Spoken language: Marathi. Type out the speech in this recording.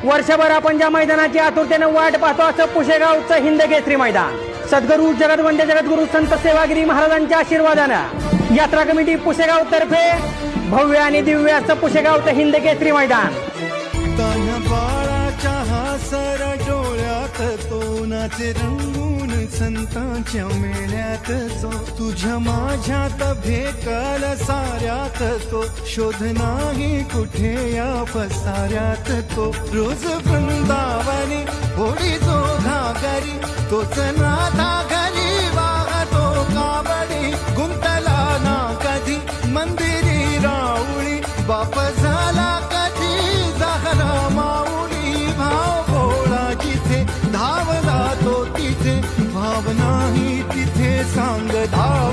वर्षभर आपण ज्या मैदानाची आतुरतेने वाट पाहतो असं पुशेगावचं हिंद केसरी मैदान सद्गुरू जगदवंद्य जगद्गुरू संत सेवागिरी महाराजांच्या आशीर्वादानं यात्रा कमिटी पुशेगाव तर्फे भव्य आणि दिव्य असं पुशेगावचं हिंद केसरी मैदान. तान्हा बाळाच्या हासर डोळ्यात तो नाचे रंगून संतांच्या मेळ्यात तो तुझ्या माझ्यात भेकल साऱ्यात तो शोध नाही कुठे या पसाऱ्यात तो रोज वृंदावनी होडी जो घागरी तोच नाथा घरी वाहतो काबडी गुंतला ना कधी मंदिरी राऊळी बाप झाला कधी झाला माऊली भाव भोळा जिथे धावला तो तिथे भाव नाही तिथे सांग धाव